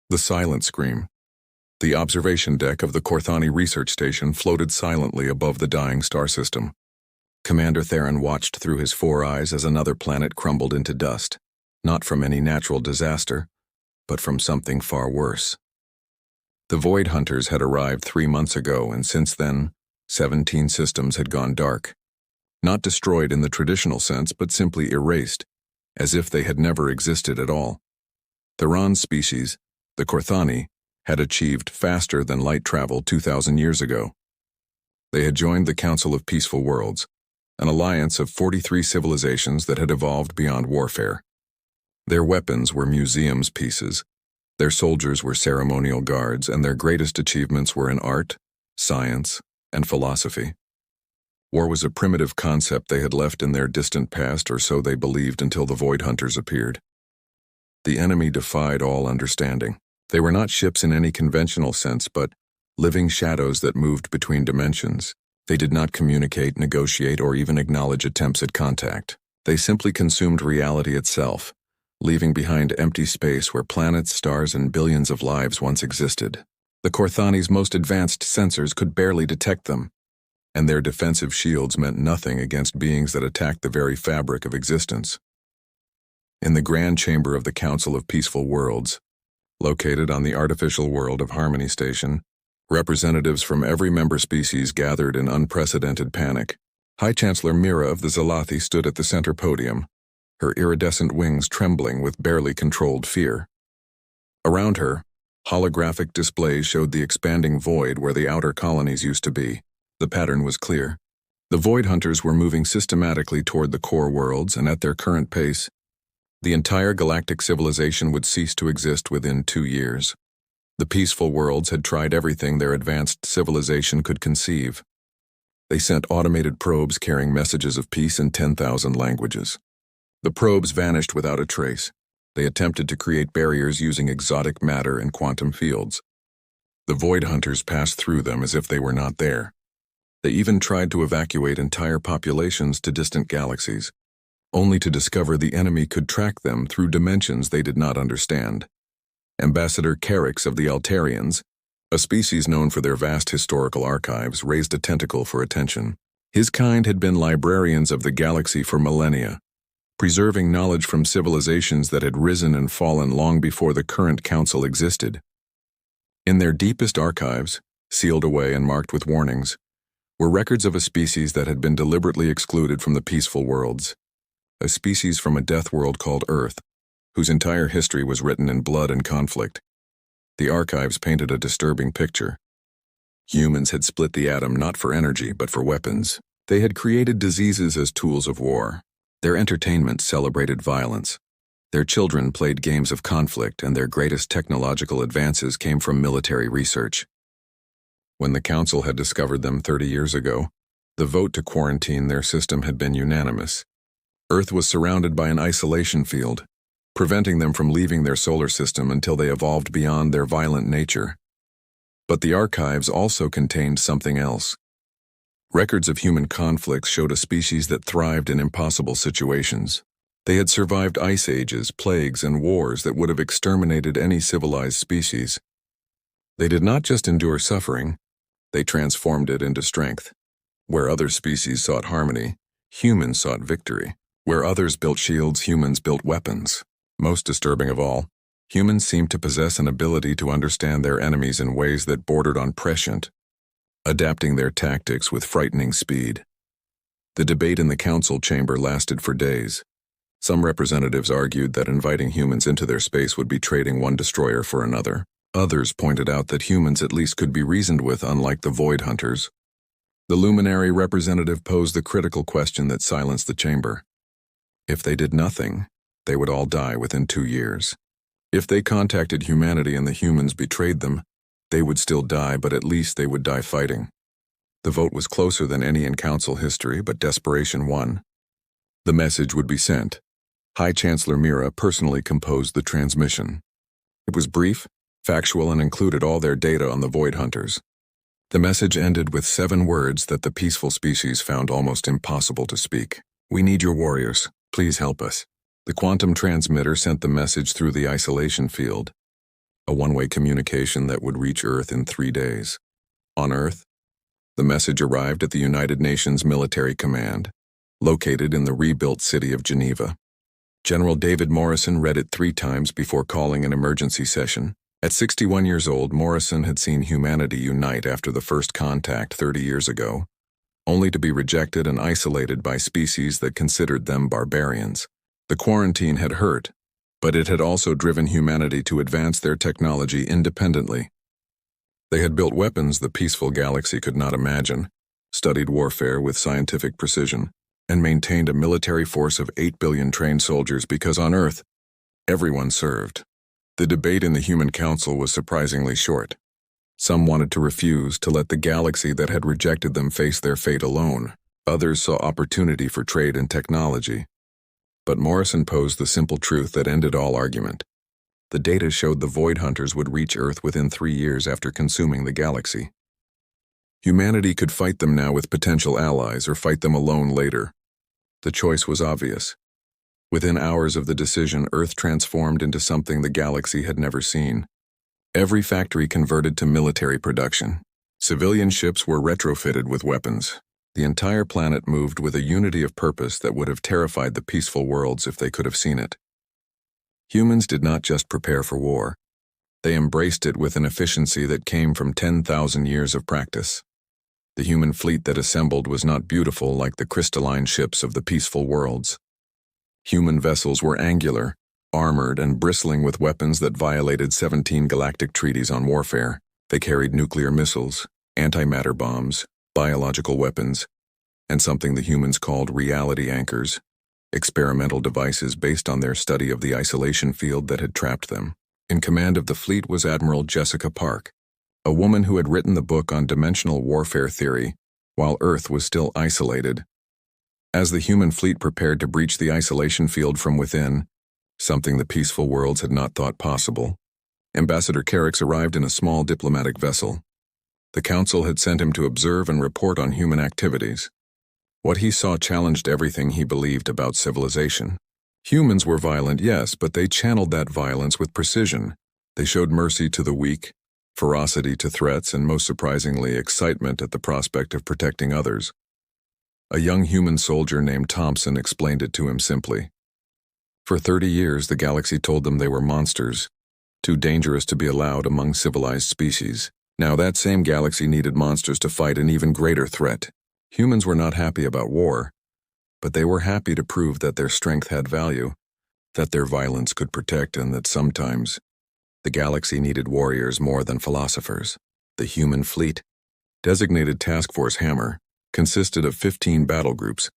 The silent scream. The observation deck of the Corthani research station floated silently above the dying star system. Commander Theron watched through his 4 eyes as another planet crumbled into dust, not from any natural disaster, but from something far worse. The Void Hunters had arrived 3 months ago, and since then, 17 systems had gone dark. Not destroyed in the traditional sense, but simply erased, as if they had never existed at all. Theron's species, the Corthani, had achieved faster than light travel 2,000 years ago. They had joined the Council of Peaceful Worlds, an alliance of 43 civilizations that had evolved beyond warfare. Their weapons were museums pieces, their soldiers were ceremonial guards, and their greatest achievements were in art, science, and philosophy. War was a primitive concept they had left in their distant past, or so they believed until the Void Hunters appeared. The enemy defied all understanding. They were not ships in any conventional sense, but living shadows that moved between dimensions. They did not communicate, negotiate, or even acknowledge attempts at contact. They simply consumed reality itself, leaving behind empty space where planets, stars, and billions of lives once existed. The Corthani's most advanced sensors could barely detect them, and their defensive shields meant nothing against beings that attacked the very fabric of existence. In the grand chamber of the Council of Peaceful Worlds, located on the artificial world of Harmony Station, representatives from every member species gathered in unprecedented panic. High Chancellor Mira of the Zalathi stood at the center podium, her iridescent wings trembling with barely controlled fear. Around her, holographic displays showed the expanding void where the outer colonies used to be. The pattern was clear. The Void Hunters were moving systematically toward the core worlds, and at their current pace, the entire galactic civilization would cease to exist within 2 years. The Peaceful Worlds had tried everything their advanced civilization could conceive. They sent automated probes carrying messages of peace in 10,000 languages. The probes vanished without a trace. They attempted to create barriers using exotic matter and quantum fields. The Void Hunters passed through them as if they were not there. They even tried to evacuate entire populations to distant galaxies, only to discover the enemy could track them through dimensions they did not understand. Ambassador Carrix of the Altarians, a species known for their vast historical archives, raised a tentacle for attention. His kind had been librarians of the galaxy for millennia, preserving knowledge from civilizations that had risen and fallen long before the current council existed. In their deepest archives, sealed away and marked with warnings, were records of a species that had been deliberately excluded from the Peaceful Worlds, a species from a death world called Earth, whose entire history was written in blood and conflict. The archives painted a disturbing picture. Humans had split the atom not for energy, but for weapons. They had created diseases as tools of war. Their entertainment celebrated violence. Their children played games of conflict, and their greatest technological advances came from military research. When the Council had discovered them 30 years ago, the vote to quarantine their system had been unanimous. Earth was surrounded by an isolation field, preventing them from leaving their solar system until they evolved beyond their violent nature. But the archives also contained something else. Records of human conflicts showed a species that thrived in impossible situations. They had survived ice ages, plagues, and wars that would have exterminated any civilized species. They did not just endure suffering, they transformed it into strength. Where other species sought harmony, humans sought victory. Where others built shields, humans built weapons. Most disturbing of all, humans seemed to possess an ability to understand their enemies in ways that bordered on prescient, adapting their tactics with frightening speed. The debate in the council chamber lasted for days. Some representatives argued that inviting humans into their space would be trading one destroyer for another. Others pointed out that humans at least could be reasoned with, unlike the Void Hunters. The luminary representative posed the critical question that silenced the chamber. If they did nothing, they would all die within 2 years. If they contacted humanity and the humans betrayed them, they would still die, but at least they would die fighting. The vote was closer than any in council history, but desperation won. The message would be sent. High Chancellor Mira personally composed the transmission. It was brief, factual, and included all their data on the Void Hunters. The message ended with 7 words that the peaceful species found almost impossible to speak. "We need your warriors. Please help us." The quantum transmitter sent the message through the isolation field. a one-way communication that would reach Earth in 3 days. On Earth, the message arrived at the United Nations Military Command, located in the rebuilt city of Geneva. General David Morrison read it 3 times before calling an emergency session. At 61 years old, Morrison had seen humanity unite after the first contact 30 years ago, only to be rejected and isolated by species that considered them barbarians. The quarantine had hurt, but it had also driven humanity to advance their technology independently. They had built weapons the peaceful galaxy could not imagine, studied warfare with scientific precision, and maintained a military force of 8 billion trained soldiers because on Earth, everyone served. The debate in the Human Council was surprisingly short. Some wanted to refuse to let the galaxy that had rejected them face their fate alone. Others saw opportunity for trade and technology. But Morrison posed the simple truth that ended all argument. The data showed the Void Hunters would reach Earth within 3 years after consuming the galaxy. Humanity could fight them now with potential allies or fight them alone later. The choice was obvious. Within hours of the decision, Earth transformed into something the galaxy had never seen. Every factory converted to military production. Civilian ships were retrofitted with weapons. The entire planet moved with a unity of purpose that would have terrified the peaceful worlds if they could have seen it. Humans did not just prepare for war. They embraced it with an efficiency that came from 10,000 years of practice. The human fleet that assembled was not beautiful like the crystalline ships of the peaceful worlds. Human vessels were angular, armored, and bristling with weapons that violated 17 galactic treaties on warfare. They carried nuclear missiles, antimatter bombs, biological weapons, and something the humans called reality anchors, experimental devices based on their study of the isolation field that had trapped them. In command of the fleet was Admiral Jessica Park, a woman who had written the book on dimensional warfare theory while Earth was still isolated. As the human fleet prepared to breach the isolation field from within, something the peaceful worlds had not thought possible, Ambassador Carrix arrived in a small diplomatic vessel. The Council had sent him to observe and report on human activities. What he saw challenged everything he believed about civilization. Humans were violent, yes, but they channeled that violence with precision. They showed mercy to the weak, ferocity to threats, and most surprisingly, excitement at the prospect of protecting others. A young human soldier named Thompson explained it to him simply. For 30 years, the galaxy told them they were monsters, too dangerous to be allowed among civilized species. Now that same galaxy needed monsters to fight an even greater threat. Humans were not happy about war, but they were happy to prove that their strength had value, that their violence could protect, and that sometimes the galaxy needed warriors more than philosophers. The human fleet, designated Task Force Hammer, consisted of 15 battle groups,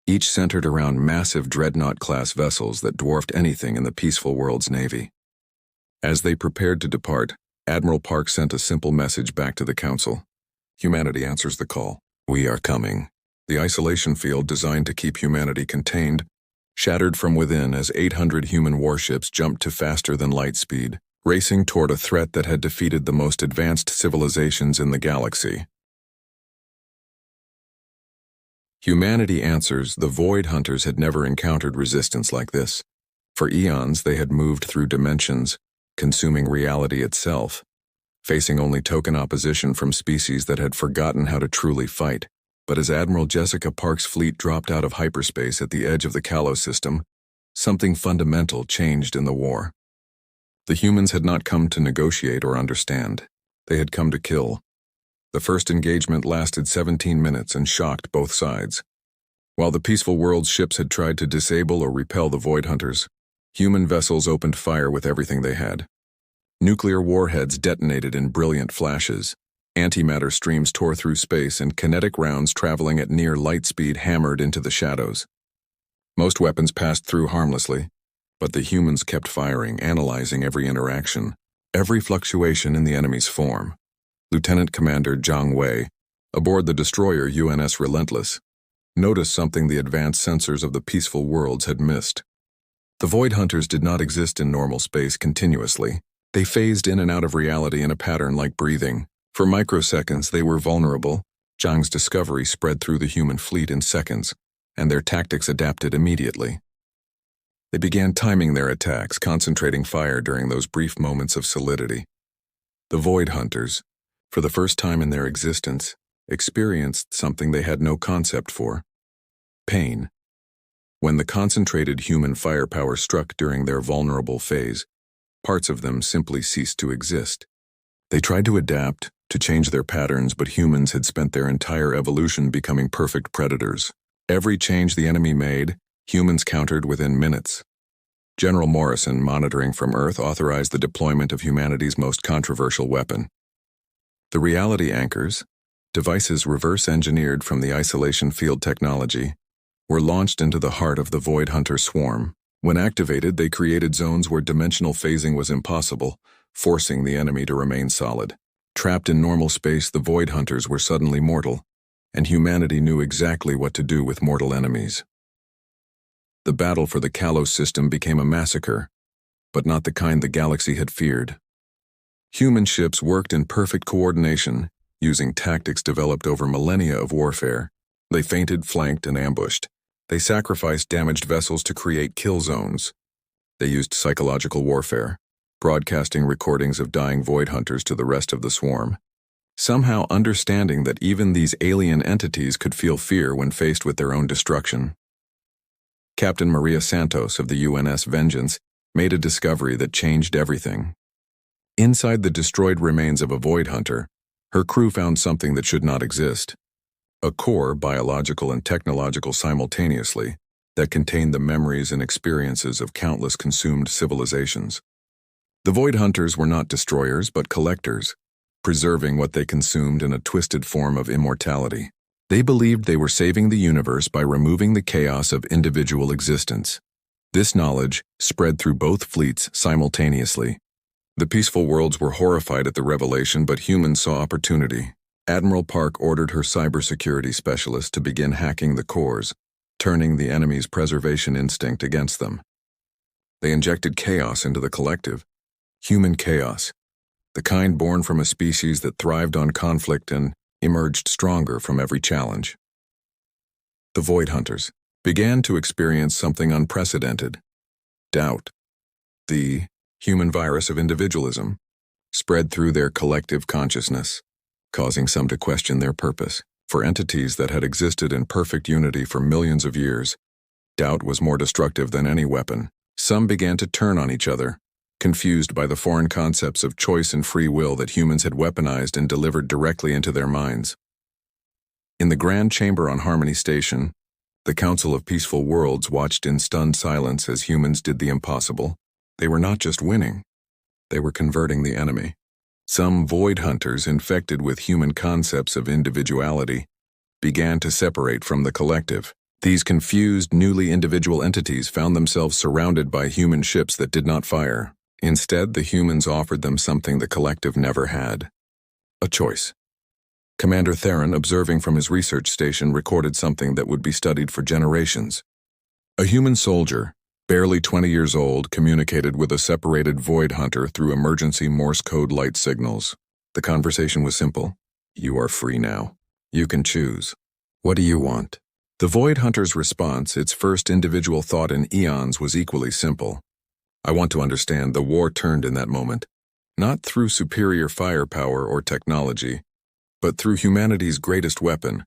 each centered around massive dreadnought-class vessels that dwarfed anything in the peaceful world's navy. As they prepared to depart, Admiral Park sent a simple message back to the Council. Humanity answers the call. We are coming. The isolation field designed to keep humanity contained shattered from within as 800 human warships jumped to faster than light speed, racing toward a threat that had defeated the most advanced civilizations in the galaxy. Humanity answers. The Void Hunters had never encountered resistance like this. For eons, they had moved through dimensions, consuming reality itself, facing only token opposition from species that had forgotten how to truly fight. But as Admiral Jessica Park's fleet dropped out of hyperspace at the edge of the Kalos system, something fundamental changed in the war. The humans had not come to negotiate or understand. They had come to kill. The first engagement lasted 17 minutes and shocked both sides. While the peaceful world's ships had tried to disable or repel the Void Hunters, human vessels opened fire with everything they had. Nuclear warheads detonated in brilliant flashes. Antimatter streams tore through space, and kinetic rounds traveling at near light speed hammered into the shadows. Most weapons passed through harmlessly, but the humans kept firing, analyzing every interaction, every fluctuation in the enemy's form. Lieutenant Commander Zhang Wei, aboard the destroyer UNS Relentless, noticed something the advanced sensors of the peaceful worlds had missed. The Void Hunters did not exist in normal space continuously. They phased in and out of reality in a pattern like breathing. For microseconds, they were vulnerable. Zhang's discovery spread through the human fleet in seconds, and their tactics adapted immediately. They began timing their attacks, concentrating fire during those brief moments of solidity. The Void Hunters, for the first time in their existence, experienced something they had no concept for: pain. When the concentrated human firepower struck during their vulnerable phase, parts of them simply ceased to exist. They tried to adapt, to change their patterns, but humans had spent their entire evolution becoming perfect predators. Every change the enemy made, humans countered within minutes. General Morrison, monitoring from Earth, authorized the deployment of humanity's most controversial weapon. The reality anchors, devices reverse-engineered from the isolation field technology, were launched into the heart of the Void Hunter swarm. When activated, they created zones where dimensional phasing was impossible, forcing the enemy to remain solid. Trapped in normal space, the Void Hunters were suddenly mortal, and humanity knew exactly what to do with mortal enemies. The battle for the Kalos system became a massacre, but not the kind the galaxy had feared. Human ships worked in perfect coordination, using tactics developed over millennia of warfare. They feinted, flanked, and ambushed. They sacrificed damaged vessels to create kill zones. They used psychological warfare, broadcasting recordings of dying Void Hunters to the rest of the swarm, somehow understanding that even these alien entities could feel fear when faced with their own destruction. Captain Maria Santos of the UNS Vengeance made a discovery that changed everything. Inside the destroyed remains of a Void Hunter, her crew found something that should not exist: a core, biological and technological simultaneously, that contained the memories and experiences of countless consumed civilizations. The Void Hunters were not destroyers, but collectors, preserving what they consumed in a twisted form of immortality. They believed they were saving the universe by removing the chaos of individual existence. This knowledge spread through both fleets simultaneously. The peaceful worlds were horrified at the revelation, but humans saw opportunity. Admiral Park ordered her cybersecurity specialist to begin hacking the cores, turning the enemy's preservation instinct against them. They injected chaos into the collective, human chaos, the kind born from a species that thrived on conflict and emerged stronger from every challenge. The Void Hunters began to experience something unprecedented: doubt. The human virus of individualism spread through their collective consciousness, causing some to question their purpose. For entities that had existed in perfect unity for millions of years, doubt was more destructive than any weapon. Some began to turn on each other, confused by the foreign concepts of choice and free will that humans had weaponized and delivered directly into their minds. In the Grand Chamber on Harmony Station, the Council of Peaceful Worlds watched in stunned silence as humans did the impossible. They were not just winning, they were converting the enemy. Some Void Hunters, infected with human concepts of individuality, began to separate from the collective. These confused, newly individual entities found themselves surrounded by human ships that did not fire. Instead, the humans offered them something the collective never had: a choice. Commander Theron, observing from his research station, recorded something that would be studied for generations. A human soldier, barely 20 years old, communicated with a separated Void Hunter through emergency Morse code light signals. The conversation was simple: "You are free now. You can choose. What do you want?" The Void Hunter's response, its first individual thought in eons, was equally simple: "I want to understand." The war turned in that moment, not through superior firepower or technology, but through humanity's greatest weapon,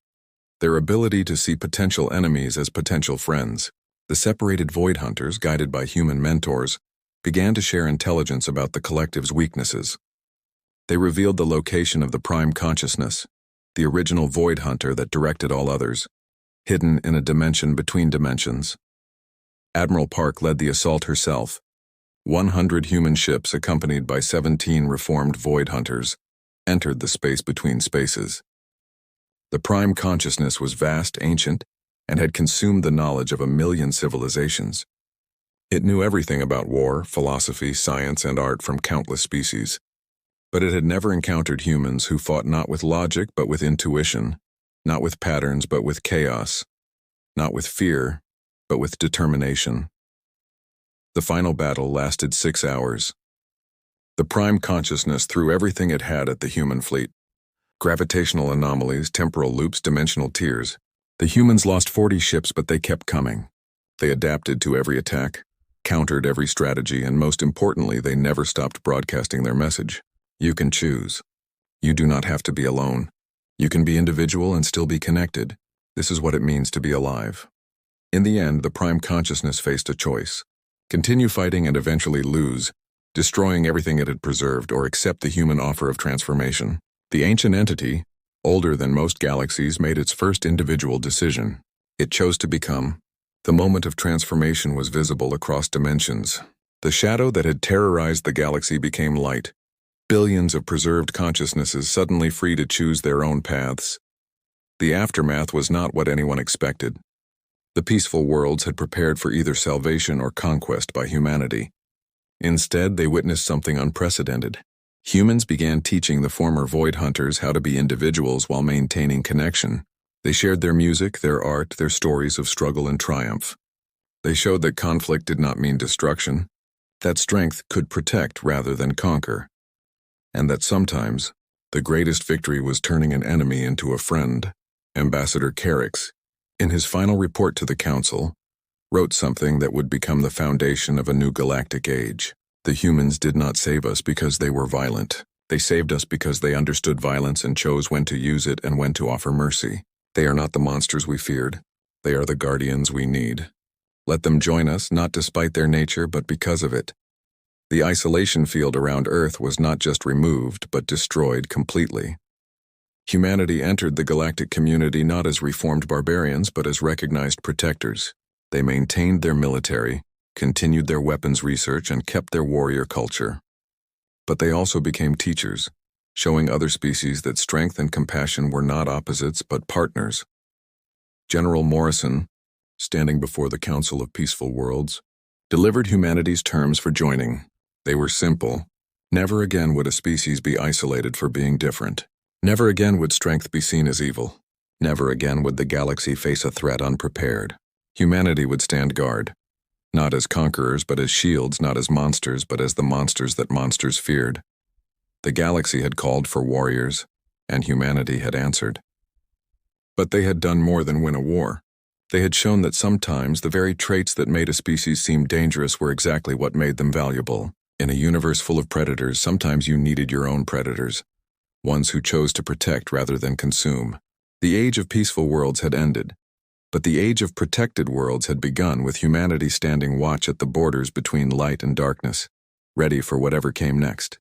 their ability to see potential enemies as potential friends. The separated Void Hunters, guided by human mentors, began to share intelligence about the collective's weaknesses. They revealed the location of the Prime Consciousness, the original Void Hunter that directed all others, hidden in a dimension between dimensions. Admiral Park led the assault herself. 100 human ships, accompanied by 17 reformed Void Hunters, entered the space between spaces. The Prime Consciousness was vast, ancient, and had consumed the knowledge of 1,000,000 civilizations. It knew everything about war, philosophy, science, and art from countless species. But it had never encountered humans who fought not with logic but with intuition, not with patterns but with chaos, not with fear but with determination. The final battle lasted 6 hours. The Prime Consciousness threw everything it had at the human fleet: gravitational anomalies, temporal loops, dimensional tears. The humans lost 40 ships, but they kept coming. They adapted to every attack, countered every strategy, and most importantly, they never stopped broadcasting their message. You can choose. You do not have to be alone. You can be individual and still be connected. This is what it means to be alive. In the end, the prime consciousness faced a choice. Continue fighting and eventually lose, destroying everything it had preserved, or accept the human offer of transformation. The ancient entity, older than most galaxies, made its first individual decision. It chose to become. The moment of transformation was visible across dimensions. The shadow that had terrorized the galaxy became light. Billions of preserved consciousnesses suddenly free to choose their own paths. The aftermath was not what anyone expected. The peaceful worlds had prepared for either salvation or conquest by humanity. Instead, they witnessed something unprecedented. Humans began teaching the former Void Hunters how to be individuals while maintaining connection. They shared their music, their art, their stories of struggle and triumph. They showed that conflict did not mean destruction, that strength could protect rather than conquer, and that sometimes the greatest victory was turning an enemy into a friend. Ambassador Carrix, in his final report to the Council, wrote something that would become the foundation of a new galactic age. The humans did not save us because they were violent. They saved us because they understood violence and chose when to use it and when to offer mercy. They are not the monsters we feared. They are the guardians we need. Let them join us, not despite their nature, but because of it. The isolation field around Earth was not just removed, but destroyed completely. Humanity entered the galactic community not as reformed barbarians, but as recognized protectors. They maintained their military, continued their weapons research, and kept their warrior culture. But they also became teachers, showing other species that strength and compassion were not opposites but partners. General Morrison, standing before the Council of Peaceful Worlds, delivered humanity's terms for joining. They were simple. Never again would a species be isolated for being different. Never again would strength be seen as evil. Never again would the galaxy face a threat unprepared. Humanity would stand guard, not as conquerors but as shields, not as monsters but as the monsters that monsters feared. The galaxy had called for warriors, and humanity had answered. But they had done more than win a war. They had shown that sometimes the very traits that made a species seem dangerous were exactly what made them valuable. In a universe full of predators, sometimes you needed your own predators, ones who chose to protect rather than consume. The age of peaceful worlds had ended, but the age of protected worlds had begun, with humanity standing watch at the borders between light and darkness, ready for whatever came next.